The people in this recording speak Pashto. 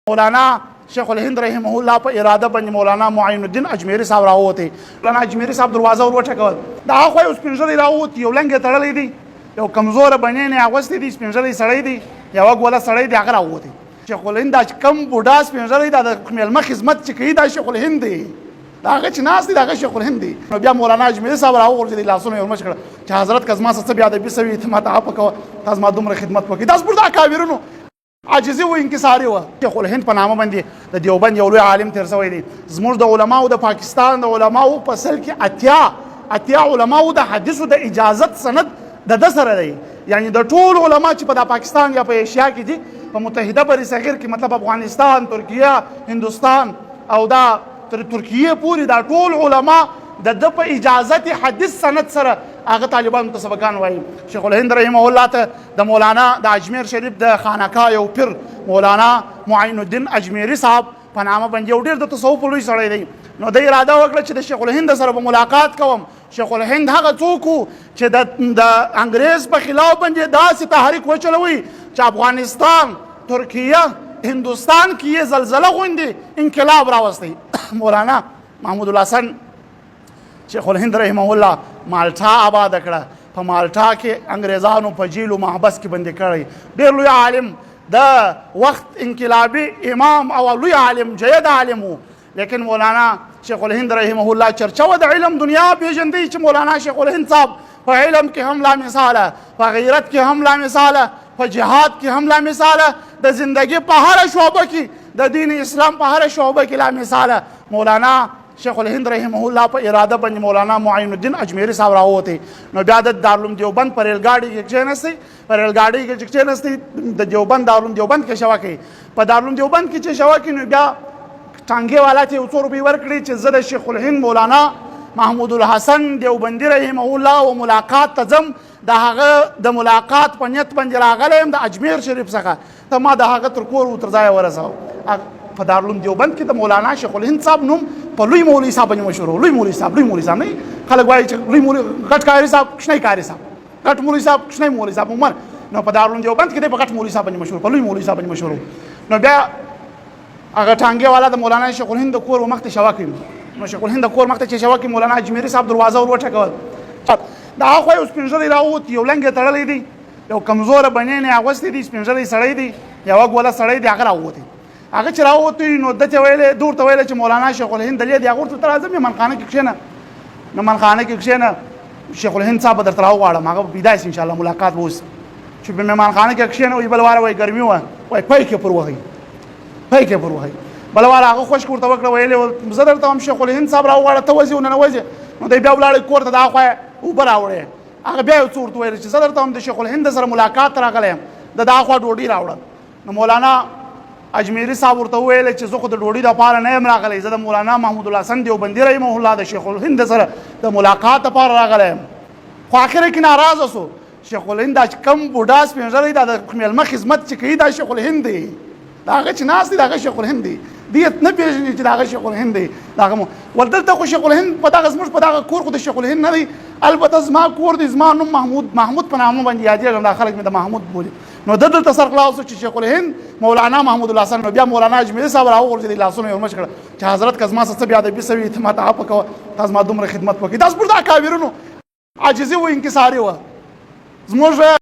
مولانا شیخ الهند رحمه الله په اراده باندې مولانا معین الدین اجمیری صاحب راووتی. مولانا اجمیری صاحب دروازه ور وټکول. دا خو اوس پنځه راووت یو لنګ تړلې دي یو کمزور بنې نه اغوستې دي پنځه سړی دي یو ګوله سړی دی هغه راووتی. شیخ الهند دا کم بوډا پنځه دا د ملمه خدمت چې کوي دا شیخ الهند دی. دا هغه چې ناس دي دا شیخ الهند دی. نو بیا مولانا اجمیری صاحب راوغورځي لاسونه یې ورمچ کړه چې حضرت کزما څه بیا د بيسوي اعتماد اپ کو تاسو ما دومره خدمت وکړي. دا سپوردا کاویرونو عاجزي و انکساري و. شیخ الهند په نامه باندې د دیوبند یو لوی عالم تیر شوی دی. زموږ د علماو د پاکستان د علماو په سل کې اتیا علماو د حدیثو د اجازت سند د سره دی. یعنی د ټول علما چې په پاکستان یا په ایشیا کې دي په متحده بر صغیر کې مطلب افغانستان ترکیه هندوستان او دا تر ترکیه پوری دا ټول علما د په اجازت حدیث سند سره هغه طالبان ته سبقان وایي. شیخ الهند رحمه الله ته د مولانا د اجمیر شریف د خانقاه یو پیر مولانا معین الدین اجمیری صاحب په نامه باندې یو ډېر د تصوف لوی سړی دی. نو د اراده وکړه چې د شیخ الهند سره به ملاقات کوم. شیخ الهند هغه څوک چې د انګریز په خلاف باندې داسې تحریک وچلوي چې افغانستان ترکیه هندوستان کې زلزله غوندې انقلاب راوستی. مولانا محمود الحسن شیخ الهند رحمه الله مالټا آباد کړه. په مالټا کې انګریزانو په جیل او محبس کې بندي کړی. ډېر لوی عالم د وخت انقلابي امام او لوی عالم جید عالم و. لیکن مولانا شیخ الهند رحمه الله چرچا د علم دنیا پیژندې چې مولانا شیخ الهند صاحب په علم کې هم لا مثاله په غیرت کې هم لا مثاله په جهاد کې هم لا مثاله د زندگی په هر شعبه کې د دین اسلام په هر شعبه کې لا مثاله. مولانا شیخ الهند رحمه الله په اراده باندې مولانا معین الدین اجمیری صاحب راووتی. نو بیا د دارالعلوم دیوبند پر ریلګاډي کې کېناستي پر ریلګاډي کې کېناستي د دیوبند دارالعلوم دیوبند کې شوا کوي. په دارالعلوم دیوبند کې چې شوا کوي نو بیا ټانګي والا ته 100 روپۍ ورکړي چې زه د شیخ الهند مولانا محمود الحسن دیوبندي رحمه الله او ملاقات ته ځم د هغه د ملاقات په نیت باندې راغلی د اجمیر شریف څخه ته ما د هغه تر کور تر ځای ورساو. په دارالعلوم دیوبند کې د مولانا شیخ الهند صاحب نوم په لوی مولوي صاحب باندې مشهور. لوی مولوي صاحب نه خلک وایي چې لوی مولوي غټ کاری صاحب کښنی کاری صاحب غټ مولوي صاحب کښنی مولوي صاحب عمر. نو په دارالعلوم دیوبند کې د غټ مولوي صاحب باندې مشهور په لوی مولوي صاحب باندې مشهور. نو بیا هغه ټانګي والا د مولانا شیخ الهند د کور مخ ته شوا کوي. نو شیخ الهند د کور مخ ته چې شوا کوي مولانا اجمیری صاحب دروازه ور وټکول. دا خو اوس پنځه راووت یو لنګ تړلې دي یو کمزور بنې نه اغوستې دي پنځه سړی دي یو ګوله سړی دی هغه راووتی. هغه چې راووتی نو دته ویلې دور ته ویلې چې مولانا شیخ الهند دلې دی هغه ته راځم منخانه کې کښینه. نو منخانه کې کښینه شیخ الهند صاحب درته راوغواړم هغه پیدایش ان شاء الله ملاقات ووس چې په منخانه کې کښینه وي بل واره وای ګرمي وای پای کې پر وهي بل واره هغه خوش کوړه وکړه ویلې زه درته هم شیخ الهند صاحب راوغواړم ته وځي نه وځي. نو دی بیا ولاړ کور ته دا خو او براوړې هغه بیا یو څورت ویل چې زه درته هم د شیخ الهند سره ملاقات راغلی د دا خوا ډوډۍ راوړه. نو مولانا اجمیری صاحب ورته ویل چې زه خو د ډوډۍ لپاره نه یم راغلی زه د مولانا محمود الحسن دیوبندي رحمه الله د شیخ الهند سره د ملاقات لپاره راغلی یم. خو اخر کې ناراضه سو. شیخ الهند دا کم بوډا سپینږیری دا د ملمه خدمت چې کوي دا شیخ الهند دی. دا هغه چې ناست دی دا هغه شیخ الهند دی. دیت نه پیژني چې دا هغه شیخ الهند دی. دا هغه ولدلته خو شیخ الهند په دغه زموږ په دغه کور خو د شیخ الهند نه دی. البته زما کور دی زما نوم محمود په نامه باندې یادېږم دا خلک مې د محمود بولي. نو دلته سر خلاص چې شیخ الهند مولانا محمود الحسن نو بیا مولانا اجمیری صاحب راوغورځي لاسونه یې ورمچ کړه چې حضرت کزما څه بیا د بيسوي اعتماد اپ کو تاسو ما دومره خدمت وکړي. دا سپوردا کاویرونو عاجزي و انکساري و. زموږ